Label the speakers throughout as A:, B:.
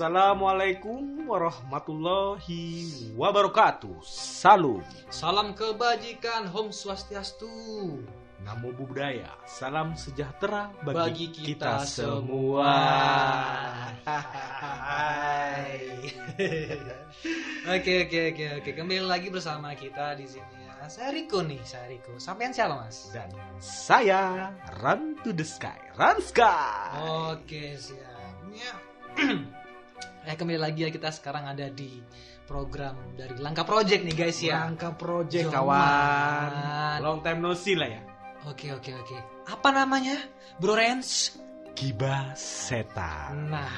A: Assalamualaikum warahmatullahi wabarakatuh. Salam
B: kebajikan, Om Swastiastu.
A: Namo Buddhaya. Salam sejahtera
B: bagi kita semua. Oke. Kembali lagi bersama kita di sini ya. Saya Riko. Sampean siapa, Mas?
A: Dan saya Run to the Sky, Ranska.
B: Oke, siap. Ya. Kembali lagi ya, kita sekarang ada di program dari Langkah Project nih guys ya.
A: Langkah Project kawan. Long time no see lah ya.
B: Oke. Apa namanya, Bro Rens?
A: Gibah setan.
B: Nah,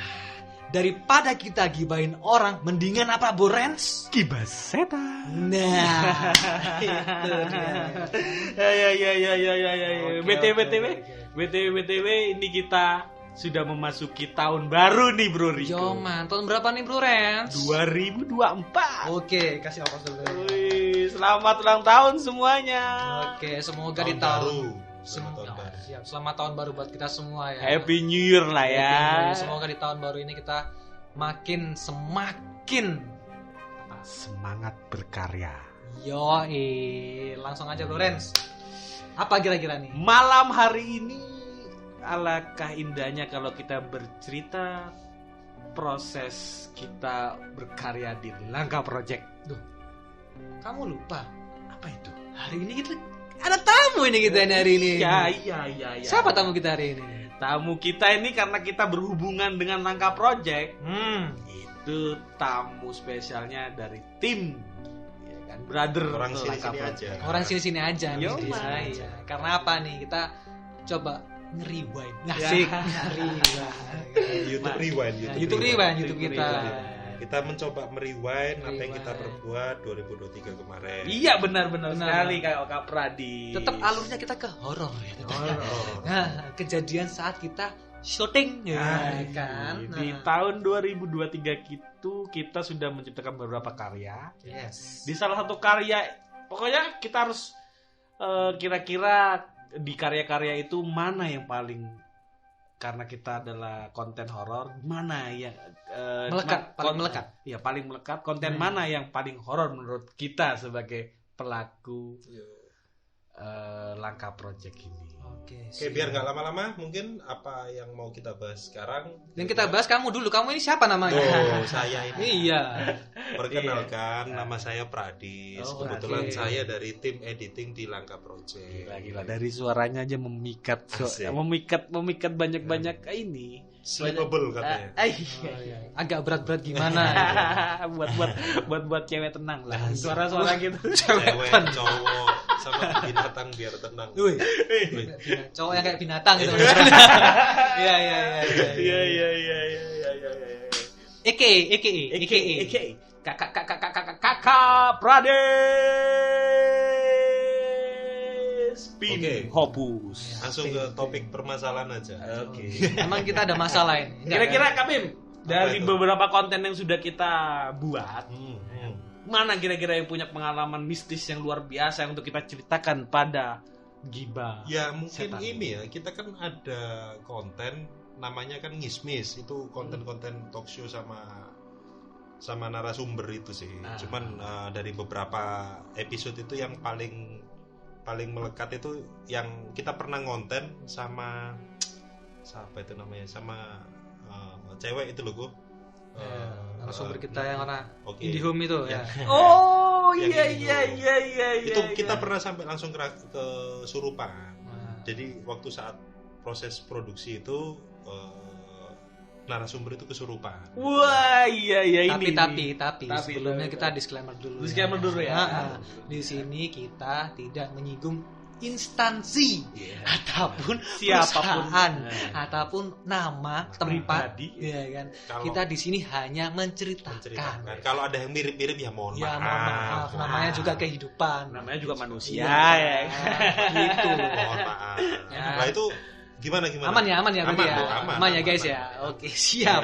B: daripada kita gibahin orang, mendingan apa, Bro Rens?
A: Gibah setan.
B: Nah,
A: itu dia. BTW ini kita sudah memasuki tahun baru nih Bro Riko.
B: Joman, tahun berapa nih Bro Rens?
A: 2024.
B: Oke, kasih ongkos dulu.
A: Wih, selamat ulang tahun semuanya.
B: Oke, semoga di tahun siap. Selamat tahun baru buat kita semua ya.
A: Happy New Year lah ya.
B: Semoga di tahun baru ini kita semakin
A: semangat berkarya.
B: Yoi, langsung aja Bro Rens. Apa kira-kira nih?
A: Malam hari ini alangkah indahnya kalau kita bercerita proses kita berkarya di Langkah Project.
B: Duh, kamu lupa
A: apa itu?
B: hari ini kita ada tamu ini kita hari ini.
A: Iya.
B: Siapa tamu kita hari ini?
A: Tamu kita ini karena kita berhubungan dengan Langkah Project. Itu tamu spesialnya dari tim, ya kan, brother
C: orang sini-sini aja.
B: Orang sini-sini aja nih.
A: Iya.
B: Karena apa nih? Kita coba nge-rewind.
A: Asik.
C: YouTube rewind
B: kita.
C: Kita mencoba merewind apa yang kita perbuat 2023 kemarin.
A: Iya benar sekali kayak Kak Pradi.
B: Tetap alurnya kita ke horor ya. Nah, kejadian saat kita syuting ya kan.
A: Di tahun 2023 itu kita sudah menciptakan beberapa karya.
B: Yes.
A: Di salah satu karya pokoknya kita harus kira-kira di karya-karya itu mana yang paling, karena kita adalah konten horor, mana yang paling melekat. Ya, paling melekat. Konten mana yang paling horor menurut kita sebagai pelaku Langkah Project ini.
B: Oke,
C: biar nggak lama-lama, mungkin apa yang mau kita bahas sekarang.
B: Dan kita bahas kamu dulu. Kamu ini siapa namanya?
C: Saya ini.
B: Iya.
C: Perkenalkan, nama saya Pradis. Kebetulan saya dari tim editing di Langkah Project.
A: Gila, dari suaranya aja memikat banyak ini.
C: Sleepable katanya.
B: Agak berat-berat gimana?
A: buat cewek tenang lah. Suara-suara gitu.
C: Cewek, cowok, sama binatang biar tenang.
B: Cowok yang kayak binatang gitu. Iya. EKE.
A: Kakak Prades. Hopus.
C: Langsung ke topik permasalahan aja.
A: Oke.
B: Emang kita ada masalah ini.
A: Kira-kira Kak Bim, dari beberapa konten yang sudah kita buat, mana kira-kira yang punya pengalaman mistis yang luar biasa yang untuk kita ceritakan pada Gibah?
C: Ya mungkin
A: setan.
C: ini ya, kita kan ada konten namanya kan Ngismis, itu konten-konten talk show sama narasumber itu sih. Cuman dari beberapa episode itu yang paling melekat itu yang kita pernah ngonten sama siapa itu namanya, sama cewek itu loh,
B: narasumber kita yang orang IndiHome itu ya.
A: Oh iya.
C: Itu kita pernah sampai langsung ke Surupan. Jadi waktu saat proses produksi itu narasumber itu kesurupan.
A: Wah, iya
B: ini. Tapi sebelumnya kita disclaimer dulu.
A: Ya.
B: Di sini kita tidak menyinggung instansi ataupun
A: siapapun
B: perusahaan ataupun nama tempat, ya kan.
C: Kalau
B: kita di sini hanya menceritakan.
C: Kalau ada yang mirip-mirip ya mohon maaf.
B: Namanya juga kehidupan.
A: Namanya juga manusia
B: ya. Gitu.
C: Mohon maaf. Nah itu gimana?
B: Aman ya berarti ya. Aman ya guys ya. Oke, siap.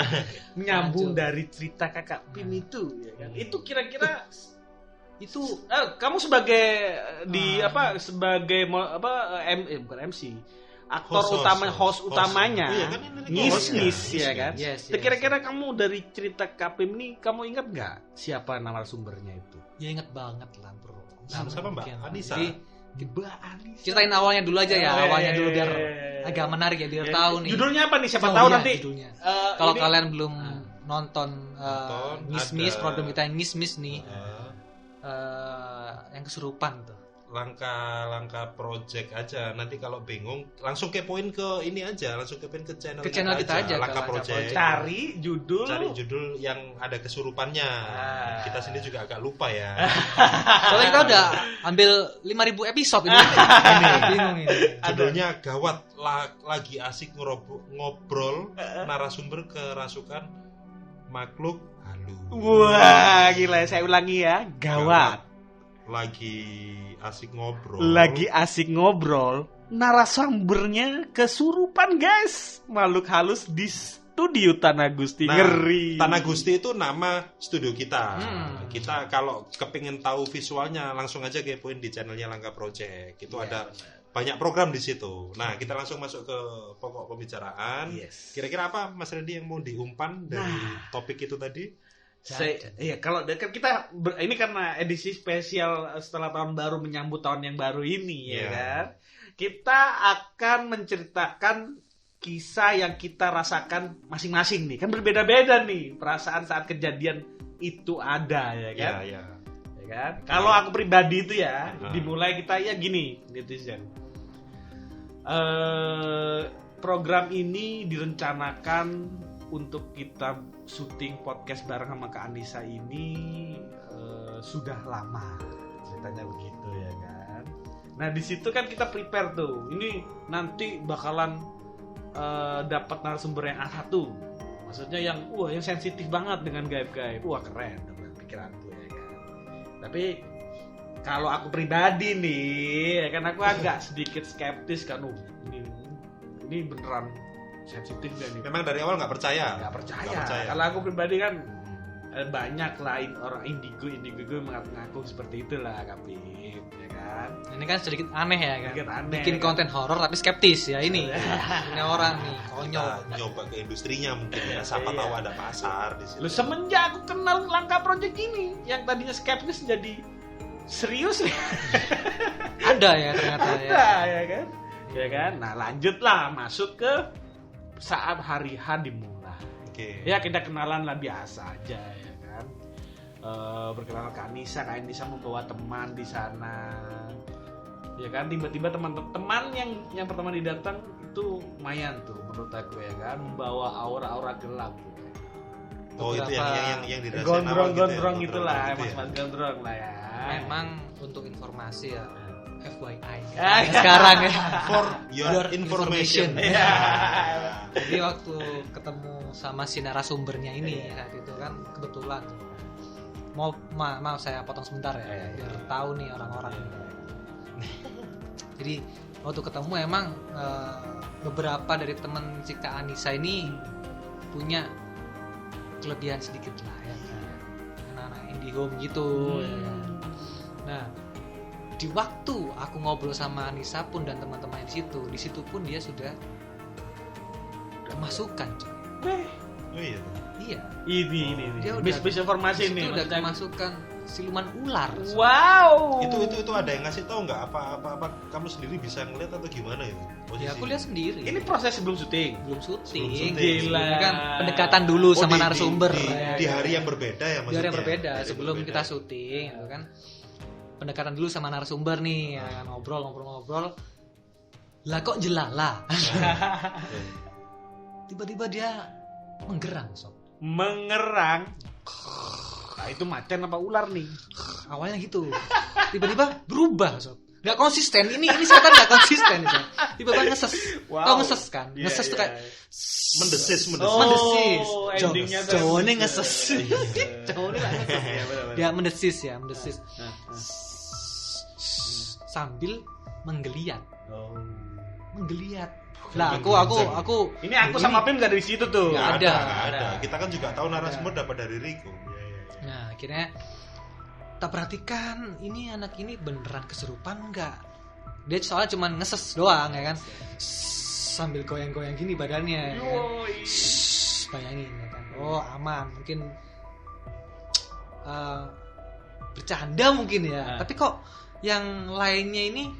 A: Nyambung dari cerita Kakak Pim itu ya kan. Itu kira-kira itu kamu sebagai sebagai bukan MC, host utamanya
C: Oh, iya kan, ini
A: Ngismis
C: hostnya.
A: ya kan.
B: Yes.
A: Kira-kira kamu dari cerita Kapim nih kamu ingat nggak siapa narasumbernya itu?
B: Ya inget banget lah bro.
C: Siapa, Mbak? Anissa?
B: Jadi
A: Mbak Anissa.
B: ceritain awalnya dulu aja ya. Awalnya dulu biar agak menarik ya, biar tahu nih.
A: Judulnya apa nih? Siapa
B: Oh,
A: tahu
B: iya,
A: nanti.
B: judulnya.
A: Eh,
B: Kalau
A: ini-
B: kalian belum nonton Ngismis,
C: ada-
B: program kita yang Ngismis nih,
C: Eh,
B: yang kesurupan tuh.
C: langkah project aja. Nanti kalau bingung langsung kepoin ke ini aja, langsung kepoin ke channel
B: Ke channel kita aja, ke
C: Langkah
B: Langkah
C: project.
B: Project.
A: cari judul.
C: Cari judul yang ada kesurupannya. Kita sendiri juga agak lupa ya.
B: Soalnya kita udah ambil 5.000 episode ini. Bingung ini.
C: Judulnya gawat, lagi asik ngobrol narasumber kerasukan makhluk halus.
A: Wah, gila, saya ulangi ya. Gawat.
C: Lagi asik ngobrol.
A: Lagi asik ngobrol, narasumbernya kesurupan, guys. Makhluk halus di studio Tanah Gusti.
C: Nah,
A: Ngeri.
C: Tanah Gusti itu nama studio kita.
B: Hmm.
C: Kita kalau kepingin tahu visualnya langsung aja kepoin di channelnya Langkah Project. Itu
A: Iya,
C: ada banyak program di situ. Nah, kita langsung masuk ke pokok pembicaraan.
A: Yes.
C: Kira-kira apa Mas Randy yang mau diumpan dari topik itu tadi?
A: Iya, kalau dekat kita ini karena edisi spesial setelah tahun baru menyambut tahun yang baru ini ya
C: Iya.
A: kan. Kita akan menceritakan kisah yang kita rasakan masing-masing nih. Kan berbeda-beda nih perasaan saat kejadian itu ada ya kan.
C: Ya.
A: Ya kan? Kalau aku pribadi itu ya,
C: Nah.
A: dimulai kita ya gini, netizen. Program ini direncanakan untuk kita syuting podcast bareng sama Kak Anissa ini sudah lama, ceritanya begitu ya kan. Nah di situ kan kita prepare tuh, ini nanti bakalan dapat narasumber yang A1, maksudnya yang yang sensitif banget dengan gaib-gaib, keren dengan pikiranku ya kan. Tapi kalau aku pribadi nih, ya kan aku agak sedikit skeptis kan, ini beneran sensitif gak nih?
C: Memang dari awal nggak percaya.
A: Nggak percaya. Kalau aku pribadi kan banyak lain orang indigo mengaku seperti itulah Kapim, ya kan?
B: Ini kan sedikit aneh ya kan.
A: Sedikit aneh,
B: Bikin
A: kan?
B: konten horor tapi skeptis ya ini. Ini orang nih konyol.
C: Kita nyoba ke industrinya mungkin ya. Siapa tahu ada pasar di situ.
A: Lu semenjak aku kenal Langkah Project ini, yang tadinya skeptis jadi serius nih.
B: Ada ya ternyata ya.
A: Ada ya kan? Ya kan? Nah lanjutlah masuk ke saat hari H dimulai.
C: Oke.
A: Ya kita kenalan lah biasa aja ya kan. Berkenalan Kak Anissa membawa teman di sana. Ya kan tiba-tiba teman-teman yang pertama didatang itu lumayan tuh menurut aku ya kan, membawa aura-aura gelap tuh.
C: Oh itu yang dirasain
A: Gondrong gitulah,
C: gitu ya?
A: mas gondrong lah ya.
B: Memang untuk informasi ya FYI sekarang ya.
C: For your information.
A: Ya.
B: Jadi waktu ketemu sama si narasumbernya ini saat itu kan kebetulan maaf saya potong sebentar ya biar tahu nih orang-orang ini. Jadi waktu ketemu emang beberapa dari teman si Kak Anissa ini punya kelebihan sedikit lah ya kayak anak-anak IndiHome gitu ya kan. Nah di waktu aku ngobrol sama Anissa pun dan teman-teman di situ pun dia sudah kemasukan coy.
C: Oh iya.
B: Iya.
A: Ini.
B: Dia udah
A: Bis informasi
B: itu
A: nih.
B: udah
A: maksudnya.
B: kemasukan siluman ular.
A: Wow.
C: Itu ada yang ngasih tahu nggak apa kamu sendiri bisa ngeliat atau gimana itu?
B: Ya aku lihat sendiri.
A: Ini proses sebelum syuting.
B: belum syuting.
C: Belum syuting.
A: Gila.
B: Ini kan pendekatan dulu sama
C: di-
B: narasumber.
C: di hari yang berbeda ya
B: Di
C: maksudnya.
B: hari yang berbeda
C: Hari
B: sebelum
C: berbeda.
B: kita syuting itu kan. Pendekatan dulu sama narasumber nih ya kan, ngobrol. Lah kok jelala. Tiba-tiba dia menggerang sob.
A: Mengerang. Nah itu macan apa ular nih?
B: Awalnya gitu. Tiba-tiba berubah sob. Gak konsisten. Ini setan gak konsisten sob. Tiba-tiba ngeses.
A: Wow.
B: Tau ngeses kan?
A: Iya,
B: Ngeses tuh
A: iya.
B: kayak
C: mendesis.
B: mendesis.
A: Endingnya tuh
B: Jawa nih
A: mendesis.
B: ngeses. Jawa nih lah ngeses.
A: Iya, benar-benar.
B: Dia mendesis.
A: Nah.
B: Sambil menggeliat.
A: Oh.
B: Menggeliat. Lah aku
A: Ini aku sama Pim gak ada di situ tuh.
B: Nggak
C: Nggak
B: ada.
C: ada. Kita kan juga tahu narasumber dapat dari Riko.
B: Nah akhirnya tak perhatikan ini anak ini beneran kesurupan enggak. Dia soalnya cuma ngeses doang ya kan. sambil goyang-goyang gini badannya ya kan?
A: Yoi.
B: Bayangin ya kan, oh aman, mungkin bercanda mungkin ya, tapi kok yang lainnya ini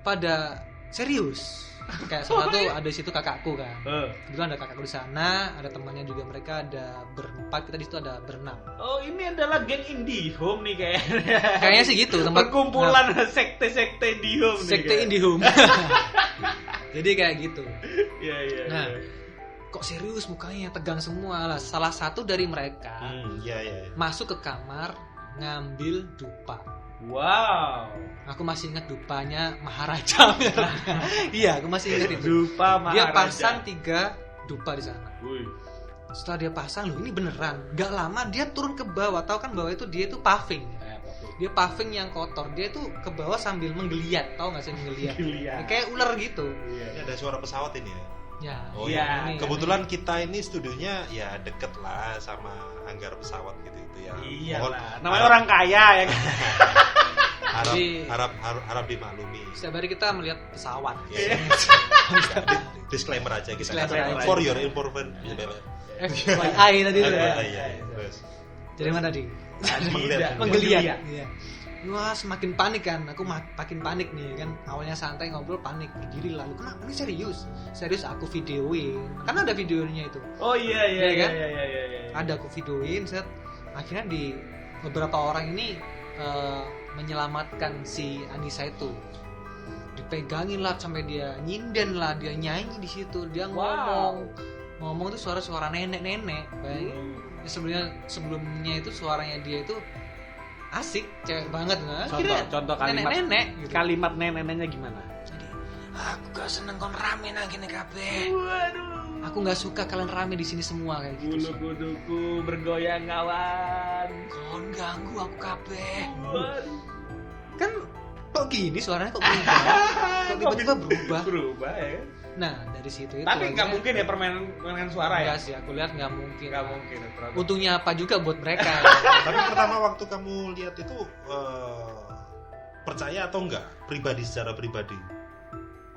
B: pada serius. Kayak salah satu ada di situ kakakku kan. Kebetulan ada kakakku di sana, ada temannya juga, mereka ada berempat, kita di situ ada berenam.
A: Oh, ini adalah geng IndiHome nih kayaknya.
B: Kayaknya sih gitu, tempat
A: perkumpulan sekte-sekte IndiHome nih.
B: sekte IndiHome. Jadi kayak gitu.
A: Iya.
B: Nah, kok serius mukanya, tegang semua lah. Salah satu dari mereka
C: Iya.
B: masuk ke kamar ngambil dupa.
A: Wow.
B: Aku masih ingat dupanya Maharaja. Iya, aku masih ingat itu.
A: Dupa Maharaja.
B: Dia pasang 3 dupa di sana.
A: Wih.
B: Setelah dia pasang, loh ini beneran. Gak lama dia turun ke bawah. Tahu kan bawah itu dia itu paving. Dia paving yang kotor. Dia itu ke bawah sambil menggeliat. Tahu nggak sih menggeliat? Kayak ular gitu.
C: Ini ada suara pesawat ini ya.
B: Ya.
C: Oh
A: iya.
B: Ini,
C: Kebetulan kita ini studionya ya deket lah sama hanggar pesawat gitu ya.
A: Iya
C: Mohon
A: lah. Namanya orang kaya ya kan.
C: harap dimaklumi.
B: Setiap hari kita melihat pesawat.
C: Iya. Disclaimer aja kita.
B: Disclaimer aja.
C: For your information.
B: FYI tadi tuh ya.
C: Iya. Terus
B: Jadi mana tadi?
C: menggeliat.
B: Menggeliat. Iya. Wah, semakin panik kan. Aku makin panik nih kan. Awalnya santai ngobrol, panik, berdiri lalu. Kenapa? Ini serius aku videoin. Karena ada videonya itu.
A: Oh iya
B: kan?
A: Iya.
B: Ada aku videoin, set. Akhirnya di beberapa orang ini menyelamatkan si Anissa itu. Dipegangin lah sampai dia nyinden lah, dia nyanyi di situ, dia ngomong tuh suara nenek-nenek. Bayangin. Sebelumnya itu suaranya dia itu asik, cewek banget nggak?
A: Contoh kalimat
B: nenek-nenek gitu.
A: Kalimat nenek-neneknya gimana?
B: Jadi, aku gak seneng kon rame nang kene kabeh.
A: Waduh.
B: Aku gak suka kalian rame di sini semua kayak gitu.
A: Bulu kuduku bergoyang kawan.
B: Kon ganggu aku kabeh.
A: Waduh.
B: Kan kok gini suaranya kok berubah? Kok tiba-tiba berubah?
A: Berubah ya.
B: Nah, dari situ itu.
A: Tapi nggak mungkin ya permainan suara ya?
B: Enggak sih, aku lihat nggak mungkin.
A: Nggak mungkin.
B: Untungnya apa juga buat mereka.
C: Tapi pertama waktu kamu lihat itu percaya atau enggak? Secara pribadi.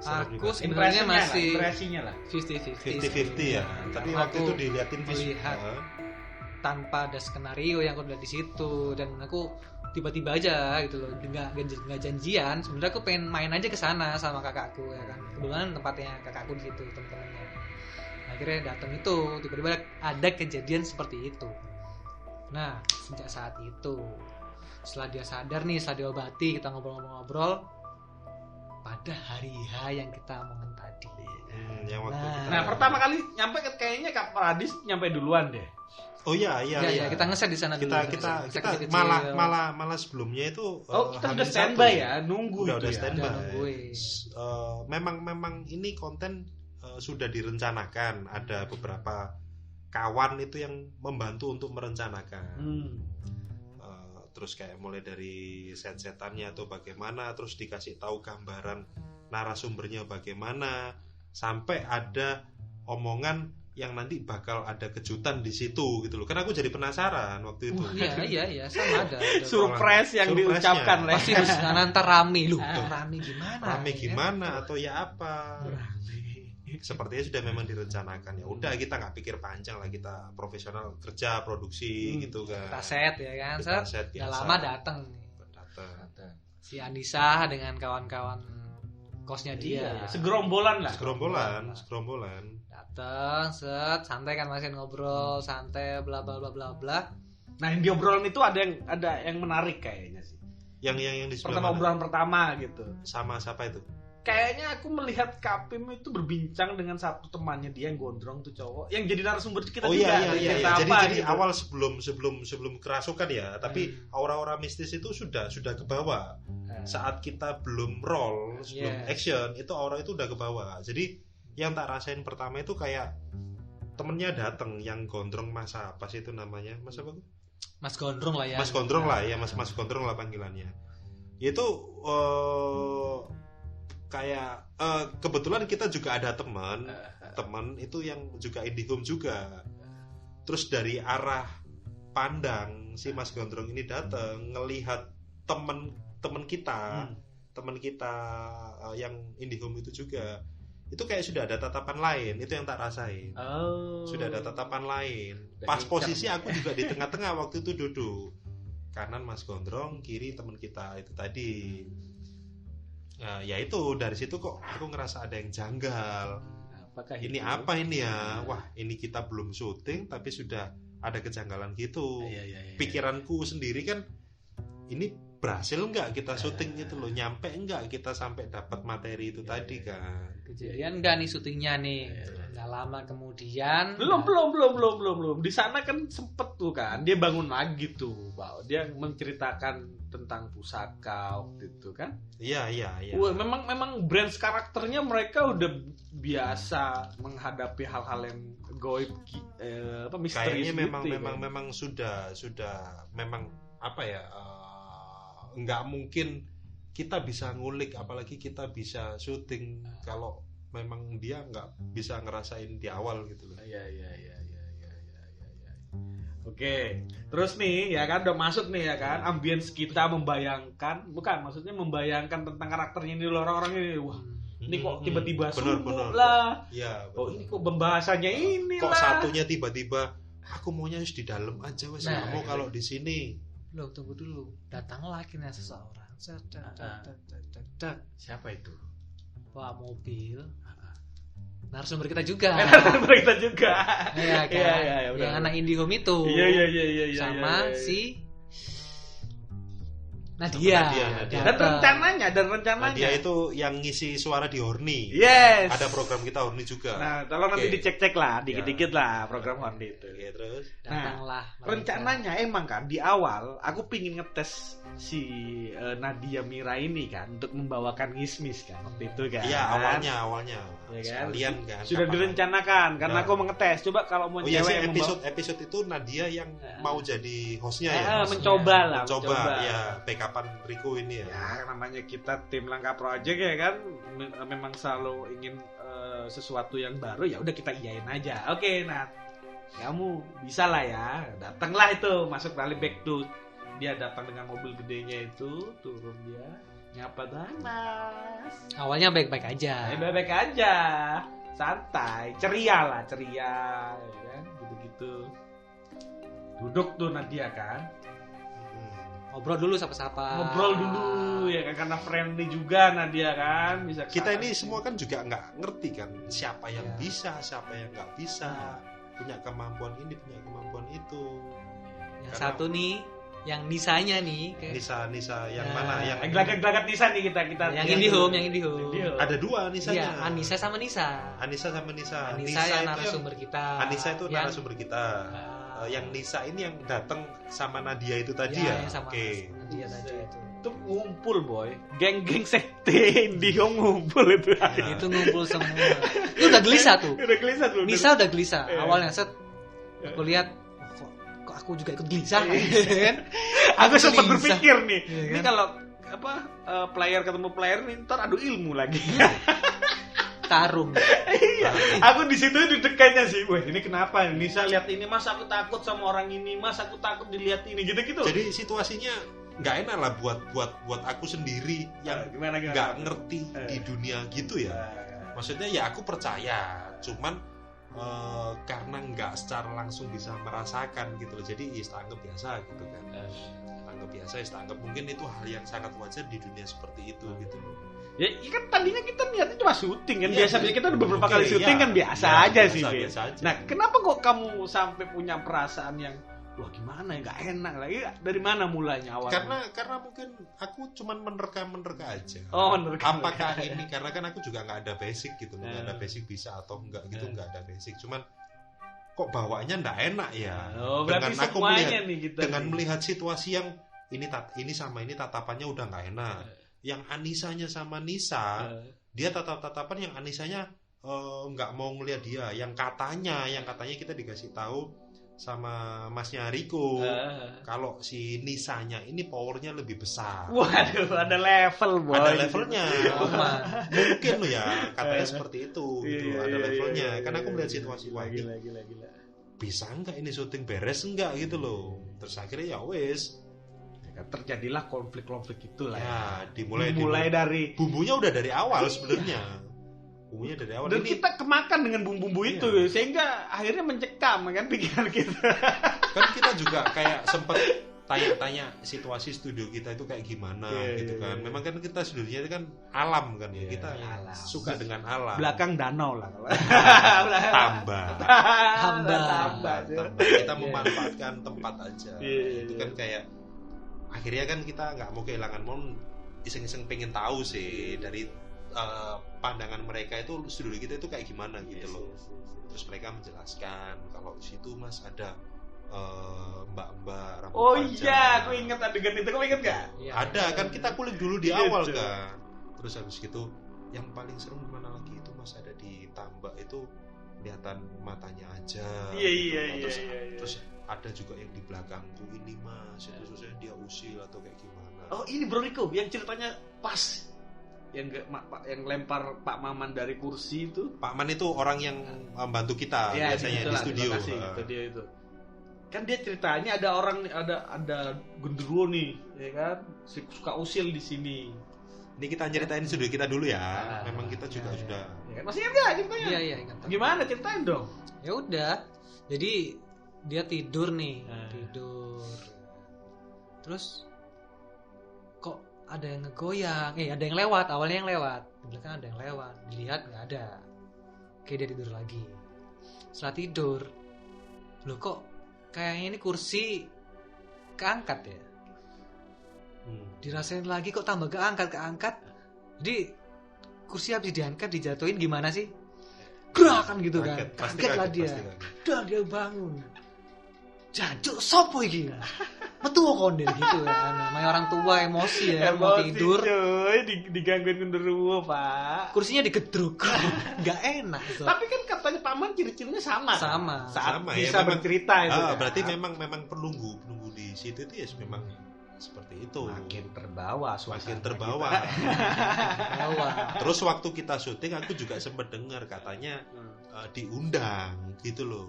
B: Aku sebenarnya masih
A: impresinya lah.
B: 50-50
C: ya. Tapi waktu itu dilihatin
B: melihat tanpa ada skenario yang aku lihat di situ, dan aku tiba-tiba aja gitu loh, nggak janjian. Sebenarnya aku pengen main aja ke sana sama kakakku ya kan. Kebetulan tempatnya kakakku di situ, teman-temannya. Akhirnya datang itu, tiba-tiba ada kejadian seperti itu. Nah, sejak saat itu, setelah dia sadar nih, setelah diobati, kita ngobrol-ngobrol pada hari H yang kita omongin tadi.
C: Yang waktu
A: Nah, pertama kali nyampe kayaknya Kak Radis nyampe duluan deh.
C: Oh iya.
B: Kita ngeset di sana dulu.
C: Kita malah sebelumnya itu
A: kita udah standby ya, nunggu
C: udah
A: itu
C: standby. Memang ini konten sudah direncanakan, ada beberapa kawan itu yang membantu untuk merencanakan. Terus kayak mulai dari set-setannya atau bagaimana, terus dikasih tahu gambaran narasumbernya bagaimana, sampai ada omongan yang nanti bakal ada kejutan di situ gitu loh. Karena aku jadi penasaran waktu itu.
B: Iya, sama ada.
A: Surprise yang diucapkan oleh
B: pasti di sana ntar rame lu. Rame gimana?
C: Rame gimana atau ya apa? Sepertinya sudah memang direncanakan. Ya udah, kita nggak pikir panjang lah, kita profesional kerja produksi gitu kan.
B: Kita set ya kan.
C: Set
B: udah lama datang. Si Anissa dengan kawan-kawan kosnya dia.
A: Segerombolan lah.
C: Segerombolan.
B: Datang, set, santai kan, masih ngobrol, santai, bla bla bla bla bla.
A: Nah, yang diobrolan itu ada yang menarik kayaknya sih.
C: Yang di
A: pertama obrolan pertama gitu.
C: Sama siapa itu?
A: Kayaknya aku melihat Kapim itu berbincang dengan satu temannya dia yang gondrong tuh cowok, yang jadi narasumber kita juga.
C: Iya. Jadi
A: gitu.
C: awal sebelum kerasukan ya, tapi aura-aura mistis itu sudah ke bawah. Saat kita belum roll, sebelum action, itu aura itu udah ke bawah. Jadi yang tak rasain pertama itu kayak temennya datang yang gondrong, Mas apa sih itu namanya? Mas apa?
B: Mas Gondrong lah ya.
C: Mas Gondrong lah ya, Mas Gondrong lah panggilannya. Itu kayak kebetulan kita juga ada teman itu yang juga IndiHome juga. Terus dari arah pandang si Mas Gondrong ini datang ngelihat teman kita yang IndiHome itu juga. itu kayak sudah ada tatapan lain, itu yang tak rasain. Sudah ada tatapan lain. Pas posisi aku juga di tengah-tengah waktu itu duduk. Kanan Mas Gondrong, kiri teman kita itu tadi. Ya itu dari situ kok aku ngerasa ada yang janggal.
A: Apakah
C: ini
A: itu?
C: Apa ini ya? Wah, ini kita belum syuting tapi sudah ada kejanggalan gitu. Pikiranku sendiri kan, ini berhasil nggak kita syuting gitu loh, nyampe nggak kita sampai dapat materi itu tadi kan.
B: Kejadian nggak nih syutingnya nih? Nggak lama kemudian.
A: Belum. Di sana kan sempet tuh kan, dia bangun lagi tuh, bahwa dia menceritakan tentang pusaka waktu itu kan.
C: Iya.
A: Wah, memang brand karakternya mereka udah biasa menghadapi hal-hal yang goib, misteri.
C: Kayaknya memang sudah memang apa ya? Nggak mungkin kita bisa ngulik, apalagi kita bisa syuting kalau memang dia nggak bisa ngerasain di awal gitu loh.
A: Iya. Oke, terus nih ya kan udah masuk nih ya kan, ambience kita membayangkan, maksudnya membayangkan tentang karakternya ini, orang-orang ini. Wah, ini kok tiba-tiba sungguh lah.
C: Iya.
A: Oh, ini kok pembahasannya ini
C: kok
A: lah.
C: satunya tiba-tiba aku maunya harus di dalam aja wes, nggak mau kalau di sini.
B: Loh, tunggu dulu. Datanglah akhirnya seseorang.
A: Siapa itu?
B: Bawa mobil. Narasumber kita juga.
A: Kita juga.
B: Iya kan.
A: Iya,
B: yang anak IndiHome itu.
A: Iya.
B: Sama si Nadia.
A: Dan rencananya.
C: Nadia itu yang ngisi suara di Horny.
A: Yes.
C: Ada program kita Horny juga.
A: Nah, tolong nanti dicek-cek lah, dikit-dikit lah program Horny itu.
C: Oke, terus.
B: Datanglah.
A: Rencananya emang kan di awal aku pingin ngetes si Nadia Mira ini kan untuk membawakan Ngismis kan waktu itu kan.
C: Iya, awalnya.
A: Ya kan?
C: Sekalian kan.
A: Sudah direncanakan karena aku mau ngetes. Coba kalau mau cewek
C: episode itu Nadia yang mau jadi hostnya ya.
A: Mencoba.
C: Ya, backupan Riko ini ya.
A: Ya, namanya kita tim Langkah Project ya kan, memang selalu ingin sesuatu yang baru, ya udah kita iyain aja. Oke, nah kamu bisa lah ya. Datanglah itu, masuk balik back to dia datang dengan mobil gedenya itu, turun dia nyapa Mas.
B: Awalnya baik-baik aja.
A: Baik-baik aja, santai, ceria ya kan, gitu-gitu. Duduk tuh Nadia kan.
B: Ngobrol dulu sapa-sapa.
A: Ngobrol dulu ya kan, karena friendly juga Nadia kan, bisa.
C: Kita ini semua kan juga nggak ngerti kan siapa yang bisa, siapa yang nggak bisa, punya kemampuan ini, punya kemampuan itu.
B: Yang satu nih, yang Nisanya nih.
C: Nisa yang mana? Yang
A: gelagat Nisa nih kita.
B: Yang IndiHome.
C: Ada dua Nisanya.
B: Iya, Anissa sama Nisa.
C: Anissa
B: yang narasumber kita.
C: Anissa itu narasumber kita. Yang Nisa ini yang datang sama Nadia itu tadi ya.
B: Oke. Nadia tadi itu.
A: Itu ngumpul boy, geng-geng sekte IndiHome ngumpul itu.
B: Itu ngumpul semua. Itu udah gelisah tuh. Nisa udah gelisah. Awalnya aku lihat kok aku juga ikut gelisah kan.
A: Aku sempat berpikir nih, ini kalau player ketemu player nih ntar adu ilmu lagi.
B: Tarung.
A: Iya. Aku di situ deg-degannya sih. Wah, ini kenapa? Nisa lihat ini, Mas aku takut sama orang ini, Mas aku takut dilihat ini, gitu-gitu.
C: Jadi situasinya nggak enak lah buat aku sendiri yang nggak ngerti di dunia gitu ya. Maksudnya ya aku percaya, cuman karena nggak secara langsung bisa merasakan gitu loh. Jadi anggap biasa gitu kan. Anggap biasa, anggap mungkin itu hal yang sangat wajar di dunia seperti itu gitu loh.
A: Ya kan tadinya kita niatnya cuma syuting kan, biasa kita udah beberapa kali syuting kan biasa aja sih.
C: Biasa aja.
A: Nah, kenapa kok kamu sampai punya perasaan yang wah gimana ya, nggak enak lagi? Dari mana mulainya awalnya?
C: Karena mungkin aku cuman menerka aja.
A: Oh, menerka.
C: Apakah ini karena kan aku juga nggak ada basic gitu, nggak ada basic bisa atau enggak gitu, nggak ada basic. Cuman kok bawaannya nggak enak ya.
A: Oh, dengan aku
C: melihat situasi yang ini sama ini tatapannya udah nggak enak. Yang Anisanya sama Nisa, dia tatapan yang Anisanya nggak mau ngelihat dia, yang katanya kita dikasih tahu sama Masnya Riko kalau si Nisanya ini powernya lebih besar.
A: Waduh, ada level boy.
C: Ada levelnya. Mungkin lo ya katanya seperti itu gitu. Ada levelnya. Karena aku melihat situasi
A: gila.
C: Bisa nggak ini syuting beres nggak gitu loh. Terus akhirnya ya wes.
A: Terjadilah konflik itulah
C: ya. Dimulai
A: dari
C: bumbunya udah dari awal sebenarnya. bumbunya dari awal.
A: Dan
C: ini,
A: kita kemakan dengan bumbu-bumbu itu, sehingga akhirnya mencekam kan pikiran kita.
C: kan kita juga kayak sempet tanya-tanya situasi studio kita itu kayak gimana gitu kan. Memang kan kita studionya itu kan alam kan ya. Kita
A: alam.
C: suka dengan alam.
A: Belakang danau lah.
C: Tambah.
B: Tambah.
C: Kita memanfaatkan tempat aja.
A: Iya.
C: Itu kan kayak akhirnya kan kita nggak mau kehilangan iseng-iseng pengen tahu sih dari pandangan mereka itu studio kita itu kayak gimana gitu loh. Terus mereka menjelaskan kalau di situ Mas ada mbak-mbak rambut panjang.
A: Iya, aku ingat adegan itu. Kamu ingat gak?
B: Iya.
C: Ada kan kita kulik dulu di
A: Iya,
C: awal
A: Cuk.
C: kan. Terus habis gitu yang paling seru mana lagi itu Mas ada di tambak itu kelihatan matanya aja.
A: Iya.
C: Terus ada juga yang di belakangku ini Mas itu susahnya dia usil atau kayak gimana.
A: Oh, ini Bro Riko yang ceritanya pas. Yang lempar Pak Maman dari kursi itu.
C: Pak Man itu orang yang membantu kita biasanya di studio.
A: Itu dia itu. Kan dia ceritanya ada orang ada genderuwo nih, ya kan? Suka usil di sini.
C: Ini kita ceritain studio kita dulu ya. Memang kita juga sudah.
A: Ya kan? Masih ingat gak ceritanya?
B: Iya, ingat.
A: Gimana ceritain dong?
B: Ya udah. Jadi dia tidur nih, tidur. Terus kok ada yang ngegoyang, ada yang lewat, awalnya yang lewat. Di belakang ada yang lewat, dilihat nggak ada. Oke, dia tidur lagi. Setelah tidur, loh kok kayaknya ini kursi keangkat ya. Dirasain lagi kok tambah keangkat. Jadi kursi habis diangkat dijatuhin gimana sih? Gerakan gitu kan. Kaget lah dia. Dan dia bangun. Jancuk sopo iki? Metu konde gitu kan. Namanya orang tua emosi ya, mau tidur.
A: Cuy, digangguin genderuwo, Pak.
B: Kursinya digedruk. Enggak enak itu.
A: Tapi kan katanya paman ciri-cirinya sama. Saat
C: Sama,
A: bisa
C: ya,
A: bercerita itu. Kan?
C: Berarti memang penunggu di situ itu ya memang seperti itu.
A: Makin terbawa
C: Makin terbawa. Terus waktu kita syuting aku juga sempat dengar katanya diundang gitu loh.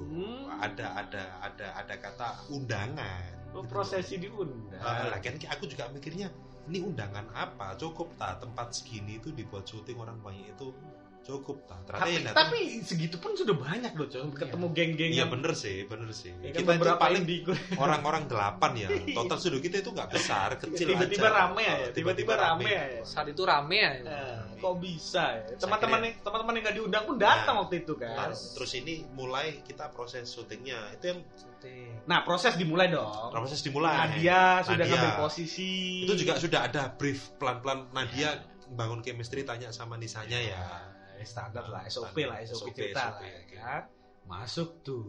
C: Ada kata undangan.
A: Gitu prosesi diundang.
C: Lagian aku juga mikirnya ini undangan apa? Cukup tak tempat segini itu dibuat syuting orang banyak itu cukup tak.
A: Tapi segitu pun sudah banyak loh, Cong. Ketemu geng-geng.
C: Iya bener sih.
A: Ya,
C: kita
A: kan
C: itu paling
A: orang-orang
C: 8 ya. Total studio kita itu nggak besar, kecil
A: tiba-tiba
C: aja.
A: Rame ya. Tiba-tiba rame ya.
B: Saat itu rame ya.
A: Kok bisa ya? Teman-teman yang nggak diundang pun datang waktu itu kan.
C: Terus ini mulai kita proses syutingnya. Itu yang
A: Nah, proses dimulai dong.
C: Proses dimulai.
A: Nadia sudah ngambil posisi.
C: Itu juga sudah ada brief pelan-pelan Nadia bangun chemistry tanya sama Nisanya ya.
A: Standar lah, SOP cerita lah ya. Masuk tuh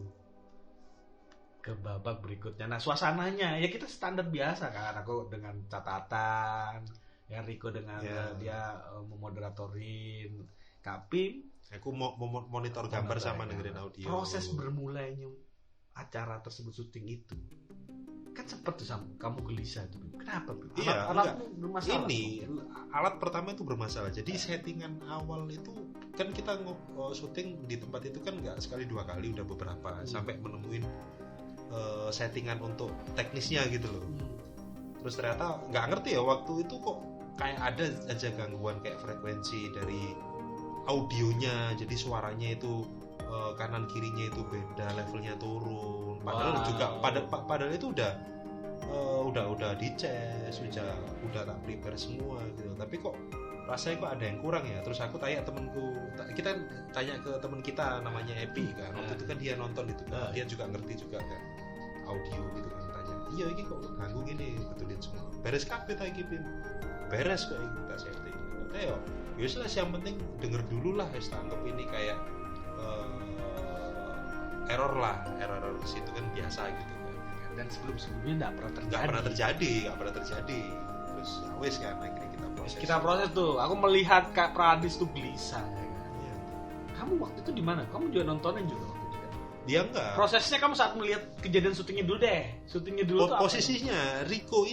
A: ke babak berikutnya. Nah, suasananya ya kita standar biasa kan. Aku dengan catatan, ya Riko dengan dia memoderatorin, Kapim
C: aku mau monitor gambar sama dengerin audio.
A: Proses bermulainya acara tersebut syuting itu kan sempet tuh kamu gelisah tuh. Kenapa? Alatmu bermasalah.
C: Ini alat pertama itu bermasalah. Jadi settingan awal itu kan kita syuting di tempat itu kan nggak sekali dua kali, udah beberapa sampai menemuin settingan untuk teknisnya gitu loh. Terus ternyata nggak ngerti ya waktu itu kok kayak ada aja gangguan kayak frekuensi dari audionya. Jadi suaranya itu kanan kirinya itu beda, levelnya turun. Padahal juga padahal itu udah dicek, udah tak prepare semua gitu. Tapi kok rasanya kok ada yang kurang ya. Terus aku tanya temenku, kita tanya ke temen kita namanya Epi kan. Waktu itu kan dia nonton itu kan, dia juga ngerti juga kan audio gitu kan. Tanya, iya ini kok ganggu gini, betulin semua. Beres kabeh ta iki, Pin. Beres kok iki kita setting. Ayo, biasalah yang penting denger dulu lah, wis tanggep ini kayak error di situ kan biasa gitu kan.
A: Dan sebelumnya nggak pernah terjadi.
C: Terus wes kan akhirnya
A: kita proses tuh. Aku melihat Kak Pradis tuh gelisah ya kan. Iya. Kamu waktu itu di mana? Kamu juga nontonin juga waktu itu kan?
C: Dia enggak.
A: Prosesnya kamu saat melihat kejadian syutingnya dulu deh. Syutingnya dulu tuh
C: posisinya Riko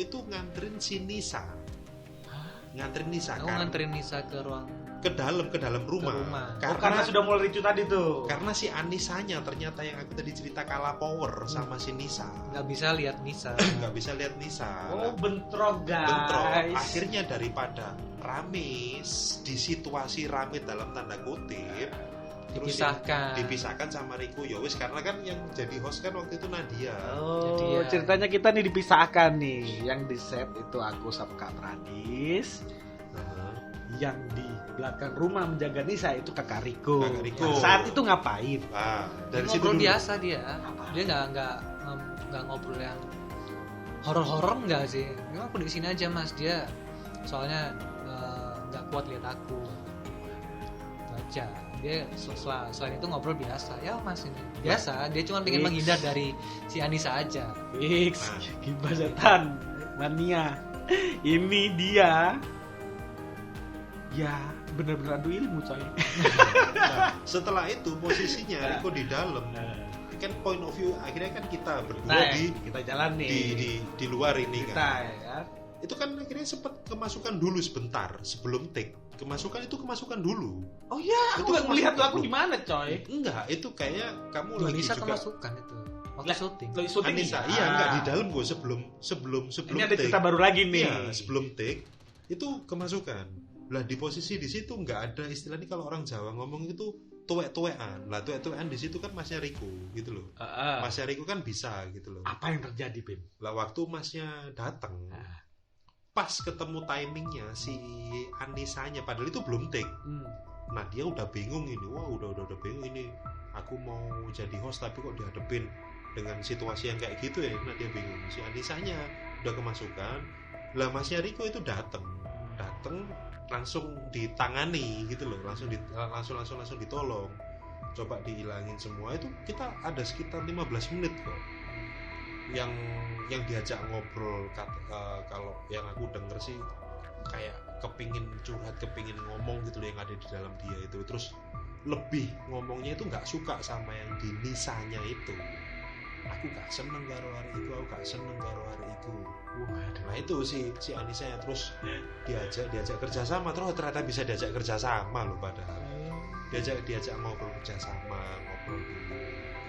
C: itu nganterin si Nisa. Nganterin Nisa
B: Aku
C: kan.
B: nganterin Nisa ke ruang
C: ke dalam rumah.
A: Karena sudah mulai ricu tadi tuh.
C: Karena si Anisanya ternyata yang aku tadi cerita kalah power sama si Nisa.
B: Nggak bisa lihat Nisa.
A: Oh, bentrok guys.
C: Bentrok. Akhirnya daripada rame di situasi rame dalam tanda kutip, terus dipisahkan sama Riku. Ya wis, karena kan yang jadi host kan waktu itu Nadia.
A: Oh, jadi, ceritanya kita nih dipisahkan nih. Yang di set itu aku sama Kak Pradis. Yang di belakang rumah menjaga Nisa itu Kakak Riko. Saat itu ngapain?
B: Dari ngobrol biasa dia. Dia nggak ngobrol yang horor nggak sih. Memang aku di sini aja Mas. Dia soalnya nggak kuat lihat aku. Baca. Dia selain itu ngobrol biasa. Ya Mas ini biasa. Dia cuma pengen menghindar dari si Anissa aja.
A: Fix. Gibah mania. Ini dia. Ya bener-bener adu ilmu coy.
C: Nah, setelah itu posisinya Riko di dalam. Kan point of view akhirnya kan kita berdua
A: kita jalan nih
C: di luar ini
A: kita,
C: kan.
A: Ya.
C: Itu kan akhirnya sempat kemasukan dulu sebentar sebelum take. Kemasukan dulu.
A: Oh iya, aku nggak melihat tuh aku di mana coy.
C: Enggak, itu kayak kamu
B: Duh,
C: lagi
B: Nisa
C: juga
B: kemasukan itu. Waktu syuting.
C: Anissa, iya enggak di dalam gue sebelum
A: ini ada cerita baru lagi nih.
C: Iya, sebelum take itu kemasukan. Lah di posisi di situ nggak ada istilahnya kalau orang Jawa ngomong itu tuwek-tuwekan. Lah tuwek-tuwekan di situ kan Masnya Riko gitu loh. Masnya Riko kan bisa gitu loh.
A: Apa yang terjadi, Bim?
C: Lah waktu Masnya datang, pas ketemu timingnya si Anisanya, padahal itu belum take. Nah dia udah bingung ini, udah bingung ini. Aku mau jadi host tapi kok dihadapin dengan situasi yang kayak gitu ya. Nah dia bingung. Si Anisanya udah kemasukan. Lah Masnya Riko itu datang langsung ditangani gitu loh, langsung ditolong, coba dihilangin semua. Itu kita ada sekitar 15 menit kok yang diajak ngobrol. Kalau yang aku denger sih kayak kepingin curhat, kepingin ngomong gitu loh yang ada di dalam dia itu. Terus lebih ngomongnya itu nggak suka sama yang di Nisanya itu. Aku gak seneng karo hari itu. Nah itu si Anissa terus diajak kerjasama, terus ternyata bisa diajak kerjasama loh, padahal diajak ngobrol kerjasama, ngobrol dulu.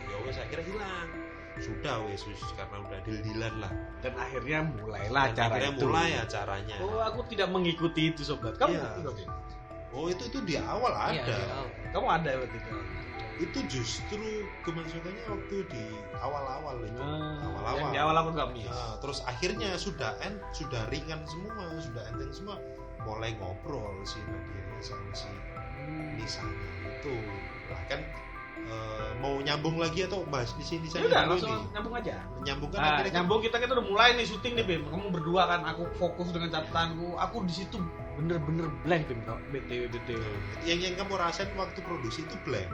C: Ya wes akhirnya hilang. Sudah wes karena udah deal-dealan lah. Dan
A: akhirnya mulailah
C: acaranya.
A: Oh, aku tidak mengikuti itu sobat. Kamu
C: ikuti? Oh itu di awal ada.
A: Iya, kamu ada waktu itu.
C: Itu justru kemasukannya waktu di awal-awal itu.
A: Yang di awal aku nggak miss.
C: Terus akhirnya sudah ringan semua, sudah enteng semua. Mulai ngobrol si Nadia sama si Nisanya itu. Lah kan mau nyambung lagi atau bahas di sini saya?
A: Udah langsung nyambung aja. Nyambung kita udah mulai nih syuting nih Bim. Kamu berdua kan, aku fokus dengan catatanku. Aku di situ bener-bener blank Bim, BTW.
C: Yang kamu rasain waktu produksi itu blank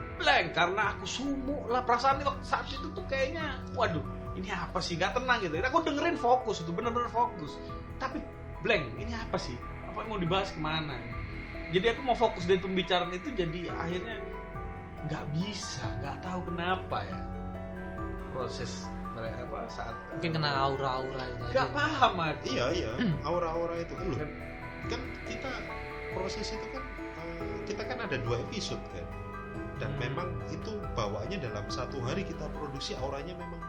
A: karena aku sumuk lah perasaan waktu saat itu tuh kayaknya waduh ini apa sih, gak tenang gitu. Aku dengerin fokus, itu bener-bener fokus, tapi blank, ini apa sih, apa yang mau dibahas kemana. Jadi aku mau fokus dari pembicaraan itu, jadi akhirnya nggak bisa, nggak tahu kenapa ya proses apa saat
B: mungkin kena aura-aura itu
A: nggak paham aku.
C: Iya aura-aura itu kan kita proses itu kan kita kan ada 2 episode kan, dan memang itu bawaannya dalam satu hari kita produksi, auranya memang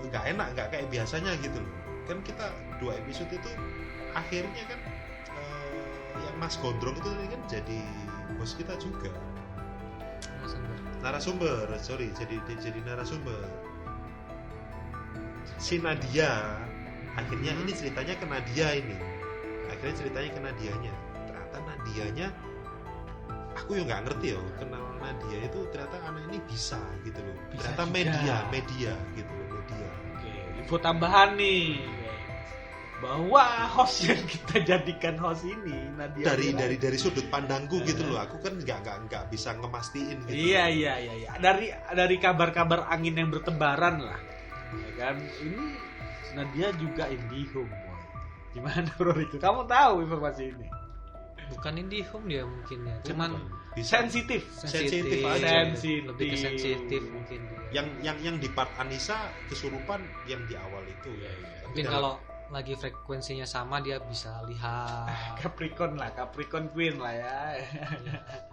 C: nggak enak, nggak kayak biasanya gitu loh. Kan kita 2 episode itu akhirnya kan yang Mas Gondrong itu kan jadi bos kita juga, narasumber jadi narasumber. Si Nadia akhirnya ini ceritanya ke Nadia ini. Akhirnya ceritanya ke Nadianya. Ternyata Nadianya aku yang nggak ngerti ya, kenal Nadia itu ternyata anak ini bisa gitu loh. Ternyata media gitu loh, media.
A: Oke, info tambahan nih bahwa host yang kita jadikan host ini Nadia
C: dari sudut pandangku gitu loh. Aku kan nggak bisa ngemastiin gitu.
A: Iya. Dari kabar-kabar angin yang bertebaran lah. Ya kan, ini Nadia juga IndiHome. Gimana bro itu? Kamu tahu informasi ini?
B: Bukan IndiHome dia mungkin ya. Cuman
A: sensitif
B: aja. Lebih ke sensitif mungkin.
C: Yang di part Anissa kesurupan yang di awal itu.
B: Mungkin kalau lagi frekuensinya sama dia bisa lihat.
A: Capricorn Queen lah ya.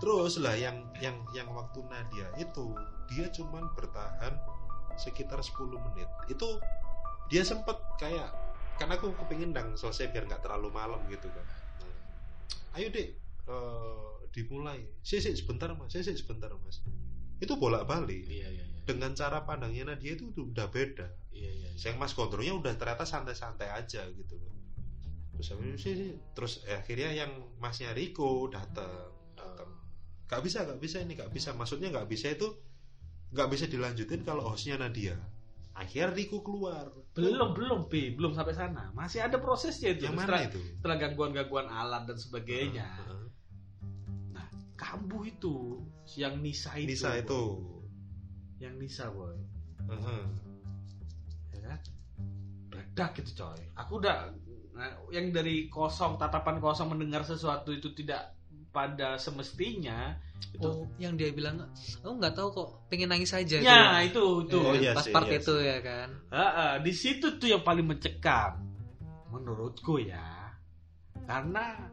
C: Terus lah yang waktu Nadia itu dia cuman bertahan sekitar 10 menit. Itu dia sempet kayak, karena aku kepingin selesai biar nggak terlalu malam gitu kan. Nah, ayo dek, dimulai. Sik sebentar mas. Itu bolak-balik.
A: Iya.
C: Dengan cara pandangnya Nadia itu udah beda.
A: Iya.
C: Yang Mas Gondrongnya udah ternyata santai-santai aja gitu loh. Terus akhirnya yang Masnya Riko datang. Gak bisa. Maksudnya gak bisa itu gak bisa dilanjutin kalau hostnya Nadia. Akhirnya Riko keluar.
A: Belum sampai sana. Masih ada prosesnya itu.
C: Yang mana itu?
A: Setelah gangguan alat dan sebagainya. Nah, kambuh itu, yang Nisa itu. Yang Nisa boy. Ya kan? Bedak gitu coy. Aku udah yang dari tatapan kosong mendengar sesuatu itu tidak pada semestinya.
B: Oh, yang dia bilang, aku nggak tahu kok, pengen nangis aja.
A: Ya itu.
B: Pas part itu ya kan.
A: Di situ tuh yang paling mencekam, menurutku ya. Karena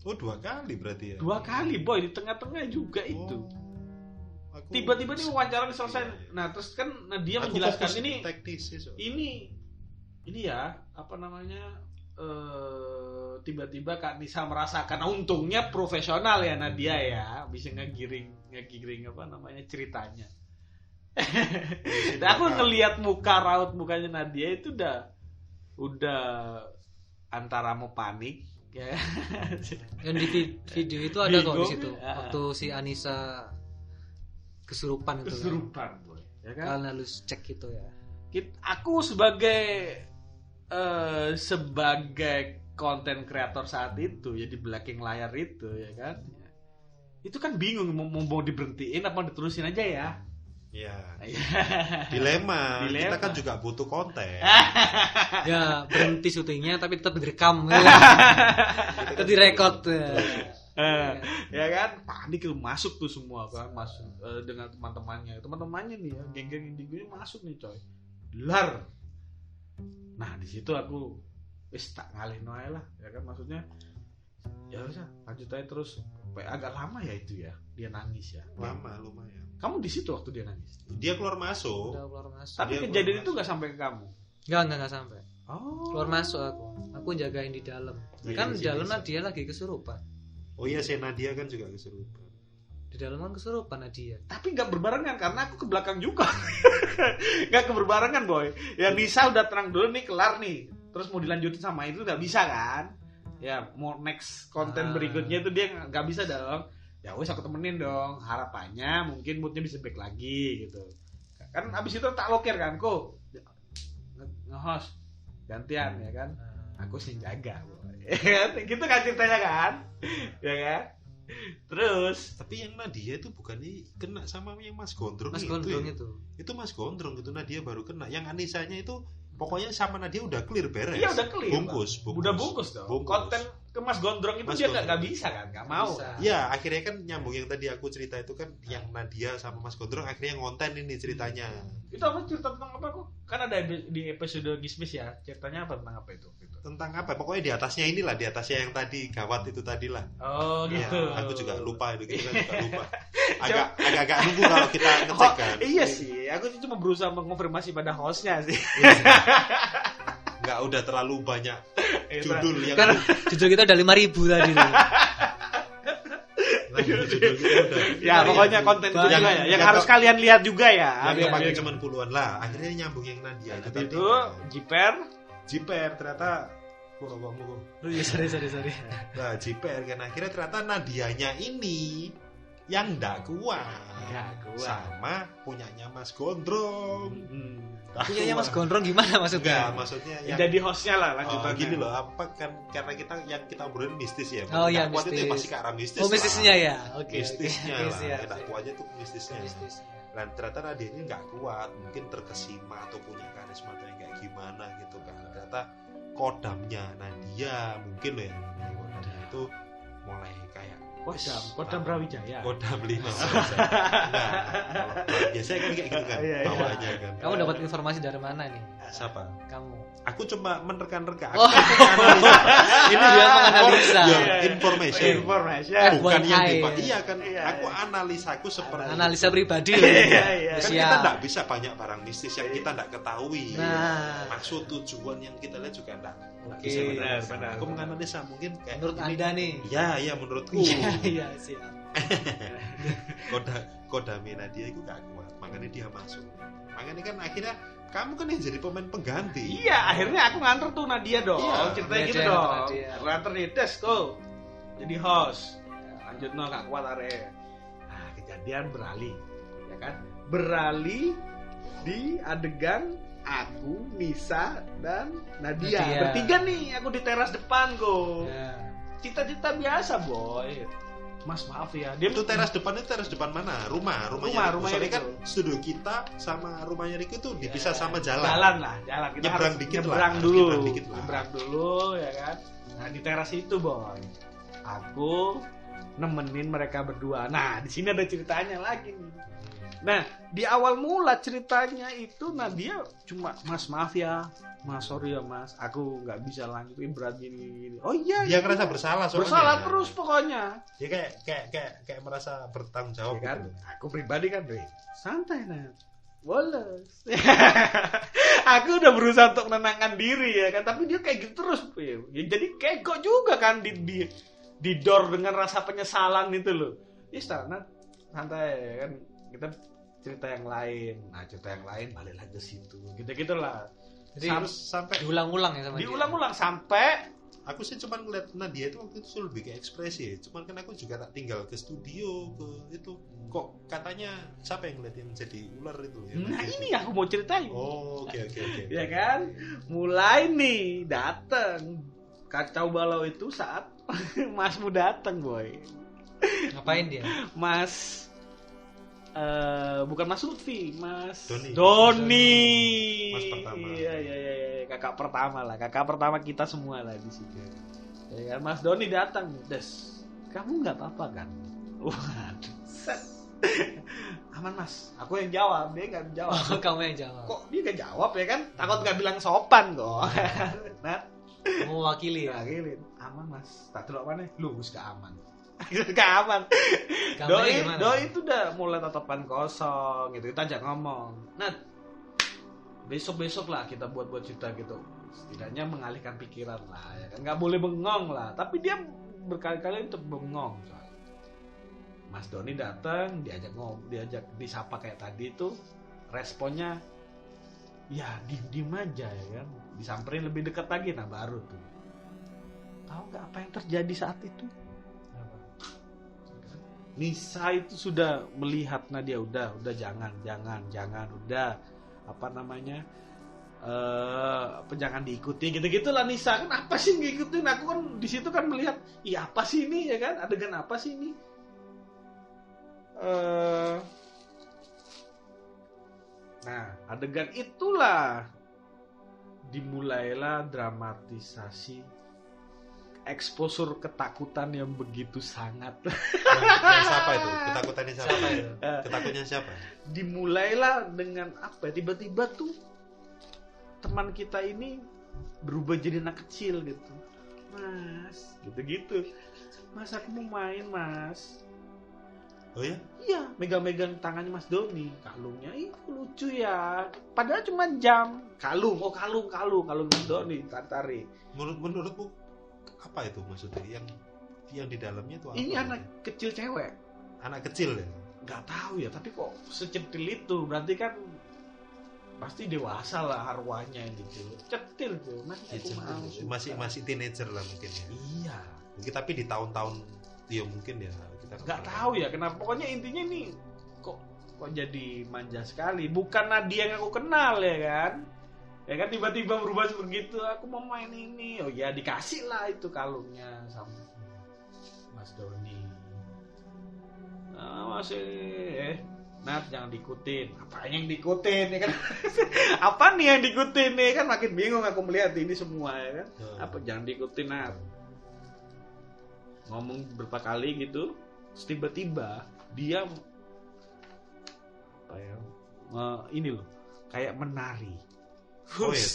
C: 2 kali berarti ya.
A: 2 kali boy, di tengah-tengah juga itu. Tiba-tiba nih wawancara selesai. Nah terus kan dia menjelaskan ini
C: teknis.
A: Ini ya apa namanya, tiba-tiba Kak Nisa merasakan, untungnya profesional ya Nadia ya, bisa ngegiring apa namanya ceritanya. Aku ngelihat raut mukanya Nadia itu udah antara mau panik ya.
B: Yang di video itu ada kok di situ. Waktu si Anissa kesurupan itu.
A: Boy. Ya kan?
B: Kalian harus cek itu ya.
A: Aku sebagai konten kreator saat itu ya, di belakang layar itu ya kan, itu kan bingung mau diberhentiin apa diterusin aja ya.
C: Iya. Dilema. Kita kan juga butuh konten.
B: Ya berhenti syutingnya tapi tetap direkam. Tetap direkod.
A: Ya kan, panik itu masuk tuh semua kan, masuk dengan teman-temannya nih ya, geng-geng indigonya masuk nih coy. Lar. Nah di situ aku tak ngalihin aja lah ya kan, maksudnya ya udah lanjut aja terus. Agak lama ya itu ya, dia nangis ya.
C: Lama lumayan.
A: Kamu di situ waktu dia nangis?
C: Dia keluar masuk.
A: Tapi kejadian itu nggak sampai ke kamu?
B: Nggak sampai.
A: Oh.
B: Keluar masuk aku jagain di dalam. Kan di dalam Nadia lagi kesurupan.
C: Oh iya, si Nadia kan juga kesurupan.
B: Di dalam kan kesurupan Nadia.
A: Tapi nggak berbarengan karena aku ke belakang juga. Nggak berbarengan boy. Ya Nisa udah tenang dulu nih, kelar nih. Terus mau dilanjutin sama itu nggak bisa kan? Ya mau next konten berikutnya itu dia nggak bisa dong. Ya wes aku temenin dong. Harapannya mungkin moodnya bisa back lagi gitu. Kan abis itu tak lokir kan, kok nge-host gantian ya kan. Aku sih jaga boy. Gitu kan ceritanya kan. Ya kan. Terus
C: tapi yang Nadia itu bukannya kena sama yang Mas Gondrong. Itu Mas Gondrong itu Nadia baru kena. Yang Anisanya itu pokoknya sama Nadia udah clear beres.
A: Iya udah clear.
C: Bungkus.
A: Udah bungkus dong. Konten ke Mas Gondrong itu Mas dia nggak bisa kan, nggak mau.
C: Iya akhirnya kan nyambung yang tadi aku cerita itu kan, yang Nadia sama Mas Gondrong akhirnya ngonten ini ceritanya.
A: Itu apa, cerita tentang apa kok? Kan ada di episode Gismis ya, ceritanya apa tentang apa itu?
C: Tentang apa? Pokoknya di atasnya inilah, di atasnya yang tadi gawat itu tadilah.
A: Oh gitu.
C: Ya, aku juga lupa itu, kita juga lupa. Agak nunggu kalau kita ngecek kan.
A: Iya sih, aku cuma berusaha mengonfirmasi pada hostnya sih.
C: Nggak udah terlalu banyak judul yang
B: kan judul kita udah 5.000 tadi.
C: Judul kita udah.
A: Ya pokoknya konten itu juga ya, yang harus kalian lihat juga ya.
C: Yang pakai cuma puluhan lah. Akhirnya nyambung yang Nadia.
A: Itu Jiper ternyata
B: Oh iya, sorry.
C: Nah, Jiper kan akhirnya ternyata Nadianya ini yang ndak kuat. Sama punyanya Mas Gondrong.
B: Punyanya Mas Gondrong gimana maksudnya?
C: Enggak, maksudnya yang
A: jadi hostnya lah lanjutannya.
C: Gini loh, apa kan karena yang kita obrolin mistis ya.
B: Oh iya,
C: kuat
B: mistis.
C: itu masih ke arah mistis.
B: Oh mistisnya ya. Oke.
C: Mistisnya lah.
B: Ya.
C: Kita kuatnya tuh mistisnya. Dan ternyata Nadia ini nggak kuat, mungkin terkesima atau punya karisma yang kayak gimana gitu kan. Ternyata kodamnya Nadia mungkin loh ya. Kodamnya itu mulai kayak
A: Kodam Brawijaya.
C: Kodam 5. Nah, biasanya kan kayak gitu kan bawaannya kan.
B: Kamu dapat informasi dari mana nih?
C: Siapa?
B: Kamu.
C: Aku cuma menerka-nerka.
B: Oh. Ini dia menganalisa.
C: Information. Bukan yang iya kan. Aku analisaku seperti
B: Analisa pribadi.
C: kan kita enggak bisa banyak barang mistis yang kita enggak ketahui.
B: Nah,
C: Maksud tujuan yang kita lihat juga enggak
B: Oke,
C: bisa menganalisa.
A: benar.
C: Aku menganalisa mungkin kayak
B: menurut Anda nih.
C: Ya, menurutku.
B: Iya, siap.
C: Kodami Nadia itu gak kuat, makanya dia masuk. Makanya kan akhirnya kamu kan yang jadi pemain pengganti.
A: Iya, akhirnya aku nganter tuh Nadia dong.
C: Iya,
A: Ceritanya gitu
B: Nadia,
A: dong.
B: Nadia.
A: Aku nganter di tes tuh. Jadi host. Lanjut no, gak kuat are. Nah, kejadian beralih. Ya kan? Beralih di adegan aku, Nisa, dan Nadia.
B: Nadia.
A: Bertiga nih, aku di teras depan kok.
B: Ya.
A: Cita-cita biasa, boy. Mas maaf ya. Dia
C: Itu teras depan mana? Rumahnya
A: Rumahnya
C: Riko. Soalnya kan
A: Riko.
C: studio kita sama rumahnya Riko itu dipisah sama jalan.
A: Jalan. Kita
C: Nyebrang
A: harus
C: dikit lah,
A: nyebrang
C: harus
A: dulu.
C: nyebrang dikit lah.
A: Nyebrang dulu ya kan. Nah, di teras itu, boy. Aku nemenin mereka berdua. Nah, di sini ada ceritanya lagi nih. Nah, di awal mula ceritanya itu Nadia cuma, Mas maaf ya, Mas sorry ya Mas, aku nggak bisa lanjutin berat gini. Oh iya,
C: Dia ngerasa bersalah soalnya.
A: bersalah terus pokoknya.
C: Dia kayak merasa bertanggung jawab
A: Ya kan?
C: gitu.
A: Aku pribadi kan, Dre, santai Nat, bolos. Aku udah berusaha untuk menenangkan diri ya kan, tapi dia kayak gitu terus. Ya, jadi kegok juga kan di door dengan rasa penyesalan itu loh. Nat, santai ya kan, kita cerita yang lain. Nah, cerita yang lain balik lagi ke situ. Gitu-gitulah.
C: Jadi harus sampai
B: Diulang-ulang ya sama dia.
A: Diulang-ulang sampai
C: aku sih cuma ngeliat Nadia itu waktu itu lebih ke ekspresi. Cuman kan aku juga tak tinggal ke studio ke itu. Kok katanya siapa yang ngeliatin jadi ular itu ya?
A: nah ini yang aku mau ceritain.
C: Oh, oke.
A: Ya kan? Mulai nih dateng kacau balau itu saat Masmu dateng, boy.
B: Ngapain dia?
A: Mas bukan Mas Lutfi, Mas
C: Doni. Mas pertama.
A: Iya, kakak pertama lah, kakak pertama kita semua lah di situ. Ya kan, Mas Doni datang, Des, kamu nggak apa-apa kan? Waduh, set. Aman Mas, aku yang jawab, dia nggak jawab.
B: Oh, kamu yang jawab.
A: Kok dia nggak jawab ya kan? Takut nggak bilang sopan kok. Nah,
B: Kamu mewakili ya.
A: ngilin, aman Mas, tak terlalu mana? Lu gak aman. Gak aman.
B: Kamarnya gimana?
A: Doi itu udah mulai tatapan kosong gitu. Kita ajak ngomong. Nah, besok lah kita buat cerita gitu. Setidaknya mengalihkan pikiran lah ya kan. Gak boleh bengong lah. Tapi dia berkali-kali untuk bengong. Mas Doni datang, diajak disapa kayak tadi itu, responnya ya diem aja ya kan. Disamperin lebih dekat lagi, nah baru tuh. Tahu nggak apa yang terjadi saat itu? Nisa itu sudah melihat Nadia, udah jangan udah apa namanya jangan diikuti gitu-gitulah. Nisa kan apa sih ngikutin aku kan di situ kan melihat iya apa sih ini ya kan, adegan apa sih ini. Nah, adegan itulah dimulailah dramatisasi eksposur ketakutan yang begitu sangat.
C: Yang siapa itu? Ketakutannya siapa?
B: itu?
C: Ketakutnya siapa?
A: Dimulailah dengan apa ya? Tiba-tiba tuh teman kita ini berubah jadi anak kecil gitu. Mas, gitu-gitu. Mas, aku mau main, Mas.
C: Oh ya?
A: Iya, megang-megang tangannya Mas Doni. Kalungnya itu lucu ya. Padahal cuma jam. Kalung Mas Doni, tarik.
C: Menurutmu apa itu maksudnya? Yang di dalamnya itu apa?
A: Ini anak kecil cewek.
C: Anak kecil ya?
A: Gak tahu ya, tapi kok secentil itu. Berarti kan pasti dewasa lah arwahnya gitu. Cetil tuh,
C: Masih teenager lah mungkin ya.
A: Iya.
C: Mungkin tapi di tahun-tahun ya mungkin ya kita
A: Gak tahu ya kenapa. Pokoknya intinya nih kok jadi manja sekali. Bukan Nadia yang aku kenal ya kan. Ya kan tiba-tiba berubah seperti itu. Aku mau main ini. Oh ya dikasih lah itu kalungnya sama Mas Doni. Nah, masih Nat jangan diikutin. Apa yang diikutin ya kan? Apa nih yang diikutin nih kan? Makin bingung aku melihat ini semua ya kan. Apa jangan diikutin Nat? Ngomong berapa kali gitu. Terus tiba-tiba dia apa ya? Ini loh kayak menari.
C: Oh iya.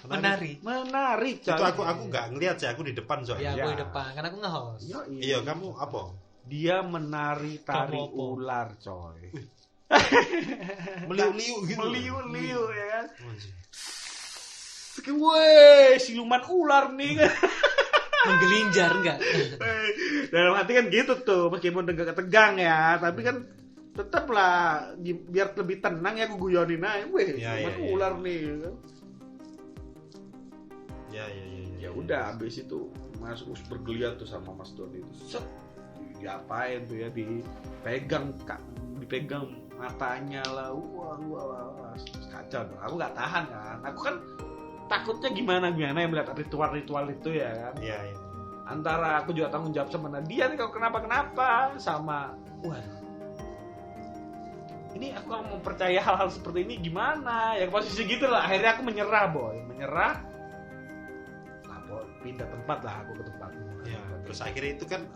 B: Menari.
A: Menarik, coy.
C: Itu aku nggak ngeliat sih, aku di depan soalnya.
B: Ya, aku di depan, kan aku nge-host.
C: Iya, kamu apa?
A: Dia menari tari
B: Kamu apa?
A: ular, coy.
C: Meliu-liu gitu.
A: Meliu-liu ya kan.
C: Anjir.
A: Weh, siluman ular nih kan.
B: Menggelinjar enggak?
A: Dalam hati kan gitu tuh, meskipun tegang ya, tapi kan tetap lah biar lebih tenang ya aku guyonin aja. Weh,
C: Ya,
A: siluman
C: ya.
A: ular nih kan.
C: Ya.
A: Ya udah, habis itu Mas Us bergeliat tuh sama Mas Doni itu. Set, diapain tuh ya, dipegang matanya lah. Wah. Kacau dong. Aku nggak tahan kan. Aku kan takutnya gimana yang melihat ritual-ritual itu ya kan.
C: Iya.
A: Antara aku juga tanggung jawab sama Nadia nih kalau kenapa sama ini aku kalau mau percaya hal-hal seperti ini gimana ya, posisi gitu lah. Akhirnya aku menyerah lah, pindah tempat lah aku ke tempat.
C: Ya, terus akhirnya itu kan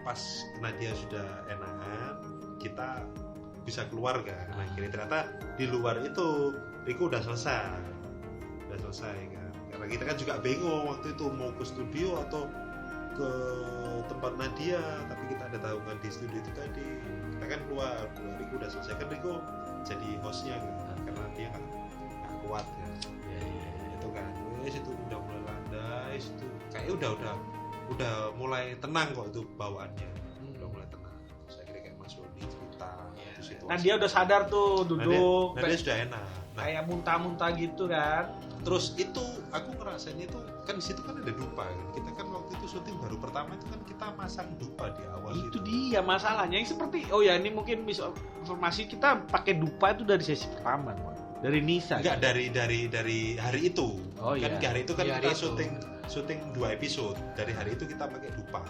C: pas Nadia sudah enakan, kita bisa keluar kan. Akhirnya ternyata di luar itu Riko udah selesai kan. Karena kita kan juga bingung waktu itu mau ke studio atau ke tempat Nadia, tapi kita ada tahunan di studio itu tadi. Kita kan keluar Riko udah selesai kan, Riko jadi hostnya kan, karena dia nggak kuat kan. Itu kan, itu udah mulai landai, itu kayaknya udah mulai tenang kok itu bawaannya, udah mulai tenang. Saya kira kayak Mas Doni cerita itu situasi.
A: Nah dia udah sadar tuh duduk,
C: Nah, dia sudah enak. Nah,
A: kayak muntah-muntah gitu kan.
C: terus itu aku ngerasain itu kan di situ kan ada dupa kan. Kita kan waktu itu syuting baru pertama itu kan kita masang dupa di awal
A: Itu dia masalahnya yang seperti ini mungkin bisa informasi, kita pakai dupa itu dari sesi pertama, dari Nisa.
C: Enggak, dari hari itu.
A: Oh,
C: Kan
A: iya.
C: di hari itu kan
B: Iya,
C: kita
B: hari itu.
C: syuting 2 episode. Dari hari itu kita pakai dupa.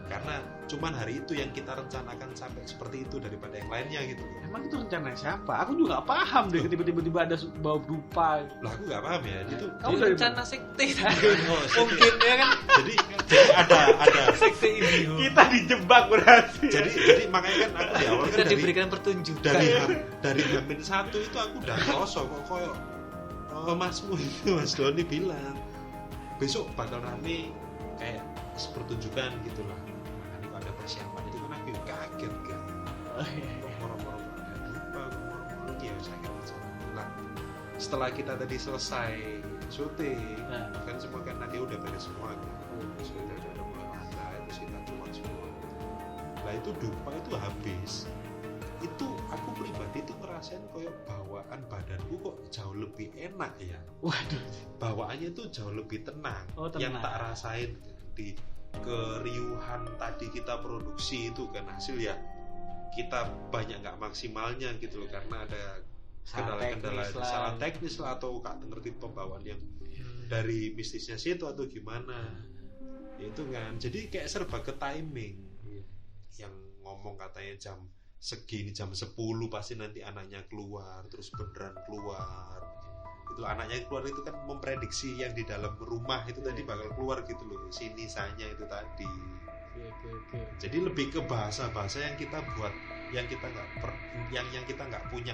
C: Karena cuman hari itu yang kita rencanakan sampai seperti itu daripada yang lainnya gitu loh.
A: Emang itu rencana siapa? Aku juga gak paham deh tiba-tiba ada bau dupa.
C: Lah aku nggak paham ya. Itu
B: Kamu
A: dari
B: rencana sekte
C: oh,
B: mungkin ya kan?
C: jadi ada
B: Sekte ini.
A: Kita dijebak berarti.
C: jadi makanya kan aku di awal kan
B: Kita diberikan pertunjukan.
C: dari Hamin 1 itu aku udah ngerosok kok koyo masmu itu Mas Doni bilang besok bakal rame kayak pertunjukan gitu lah. Makanya kok ada persiapan itu kan aku kaget kan. Moro-moro lupa ya saya kira lah. Setelah kita tadi selesai syuting kan semua kan nanti udah beres semua kan. Terus kita udah mulai lantai, terus kita keluar semua. Lah itu dupa itu habis. Itu aku pribadi itu ngerasain koyo bawaan badanku kok jauh lebih enak ya.
A: Waduh.
C: Bawaannya itu jauh lebih tenang.
A: Oh, tenang.
C: Yang tak rasain di keriuhan tadi kita produksi itu kan hasil ya kita banyak nggak maksimalnya gitu loh, karena ada kendala-kendala salah teknis lah atau gak ngerti pembawaan yang dari mistisnya situ atau gimana ya itu kan. Jadi kayak serba ke timing. Yang ngomong katanya jam segini jam 10 pasti nanti anaknya keluar, terus beneran keluar itu anaknya keluar itu kan memprediksi yang di dalam rumah itu tadi bakal keluar gitu loh, si Nisanya itu tadi. Jadi lebih ke bahasa-bahasa yang kita buat, yang kita nggak punya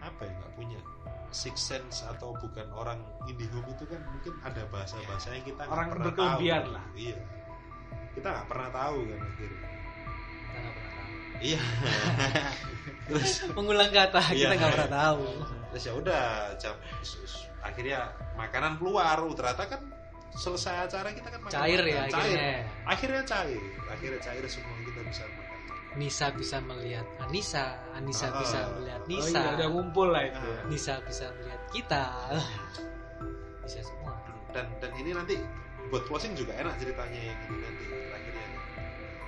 C: apa ya, nggak punya six sense atau bukan orang IndiHome itu kan mungkin ada bahasa-bahasa yang kita
A: Orang
C: nggak pernah
A: berkelebihan
C: tahu.
A: lah.
C: Iya, kita nggak pernah tahu kan akhirnya.
B: Kita nggak pernah tahu.
C: Iya. Terus
B: Mengulang kata kita
C: Iya.
B: nggak pernah tahu.
C: terus ya udah akhirnya makanan keluar, ternyata kan selesai acara kita kan makan
B: Cair ya
C: akhirnya cair semua, kita bisa makan.
B: Nisa bisa melihat Anissa bisa melihat
A: Oh
B: Nisa.
A: iya, udah ngumpul lah itu.
C: Ah.
B: Nisa bisa melihat kita. Bisa semua.
C: Dan ini nanti buat closing juga enak ceritanya yang ini nanti akhirnya.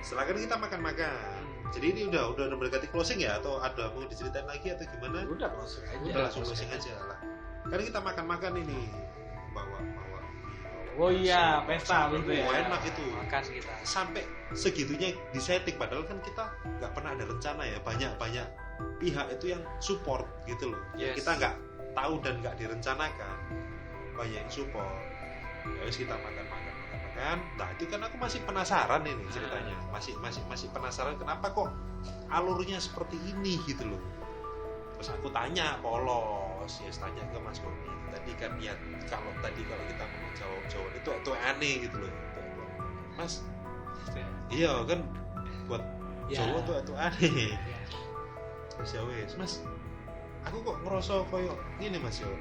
C: Setelah kan kita makan-makan. Jadi ini udah mendekati closing ya, atau ada mau diceritain lagi atau gimana?
A: Udah closing aja.
C: Udah langsung closing aja lah. Kan kita makan-makan ini bawa
A: Oh iya, pesta gitu ya.
C: Oh, enak itu.
B: Makan kita.
C: Sampai segitunya disetting, padahal kan kita nggak pernah ada rencana ya, banyak pihak itu yang support gitu loh.
B: Yes.
C: Kita nggak tahu dan nggak direncanakan, banyak yang support. Ya wis kita makan. Nah itu kan aku masih penasaran ini ceritanya, masih penasaran kenapa kok alurnya seperti ini gitu loh. Terus aku tanya polos, ya tanya ke Mas Boni. Tadi kan ya kalau kita mau jawab itu aneh gitu loh. Mas, iya kan buat Jawa tuh aneh. Terus ya wes, Mas, aku kok ngerasa koyo gini Mas yo.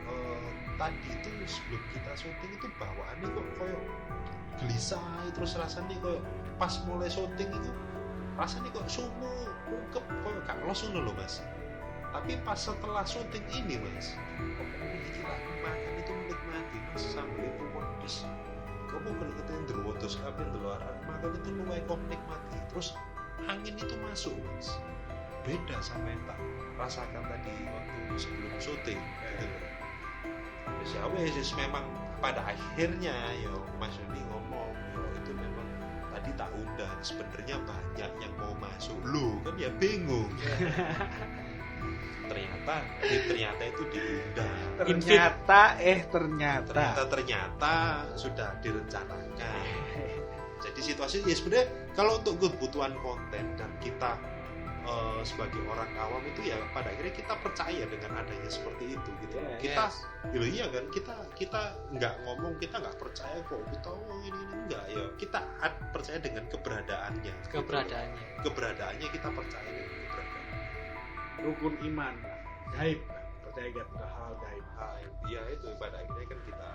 C: Tadi itu sebelum kita syuting itu bawaannya kok koyo gelisah, terus rasanya koyo pas mulai syuting itu rasanya kok sumu, ungkep koyo gak los ngono lho Mas. Tapi pas setelah syuting ini Mas, kok iki lagu makan itu menikmati Mas sambil itu terus kamu keringetin ndrowo terus kabeh ndelok arek makan itu luwih kok nikmati. Terus angin itu masuk Mas. Beda sama yang tak rasakan tadi waktu sebelum syuting gitu. Terus ya wes memang pada akhirnya yo Mas Yoni ngomong yo itu memang tadi tak undang sebenarnya banyak yang mau masuk lu kan ya bingung. ternyata itu diundang. Ternyata sudah direncanakan. Jadi situasi ya sebenarnya kalau untuk kebutuhan konten dan kita sebagai orang awam itu ya pada akhirnya kita percaya dengan adanya seperti itu gitu. Kita iya kan kita nggak ngomong kita nggak percaya kok kita ini enggak ya kita percaya dengan keberadaannya kita percaya dengan keberadaan.
A: Rukun iman gaib, percaya pada hal gaib.
C: Ya itu pada akhirnya kan kita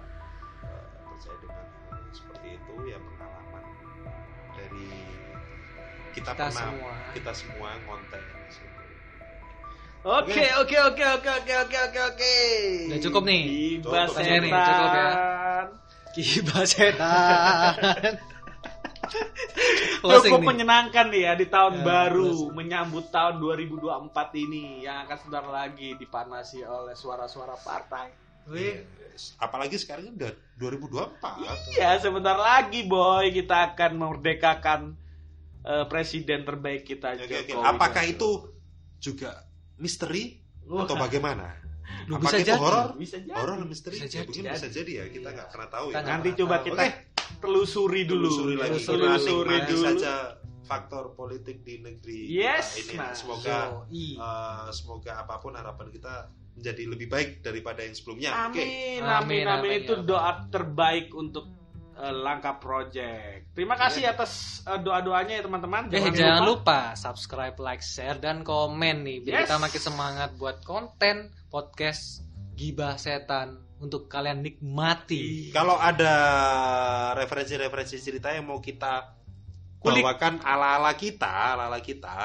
C: percaya dengan hal seperti itu ya pengalaman dari kita semua konten.
A: Oke.
B: Udah cukup nih.
A: Gibah
B: Setan.
A: setan.
B: Cukup ya. Gibah setan.
A: Cukup menyenangkan nih ya di tahun baru menyambut tahun 2024 ini yang akan sebentar lagi dipanasi oleh suara-suara partai.
C: Apalagi sekarang udah 2024.
A: Iya, sebentar lagi boy kita akan memerdekakan presiden terbaik kita Jokowi.
C: Apakah itu juga misteri atau bagaimana?
B: Bisa
C: Apakah itu
B: jadi.
C: horor misteri? Mungkin bisa jadi ya, kita nggak pernah tahu ya.
A: Nanti coba kita telusuri dulu.
C: Telusuri dulu saja faktor politik di negeri
A: yes,
C: kita ini. Semoga apapun harapan kita menjadi lebih baik daripada yang sebelumnya.
A: Amin. Itu doa terbaik untuk Langkah Project. Terima kasih atas doa-doanya ya teman-teman.
B: Jangan lupa subscribe, like, share, dan komen nih biar kita makin semangat buat konten podcast Gibah Setan untuk kalian nikmati.
C: Kalau ada referensi cerita yang mau kita bawakan ala-ala kita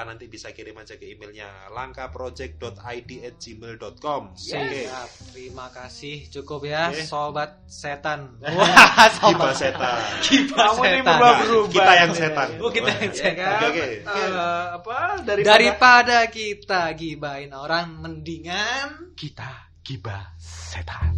C: nanti bisa kirim aja ke emailnya langkahproject.id@gmail.com.
B: Siap. Terima kasih. Cukup ya sobat setan.
C: Gibah setan.
A: Kamu ini berubah.
C: Kita yang setan.
B: Kita yang setan.
A: Daripada
B: kita gibahin orang, mendingan
A: kita gibah setan.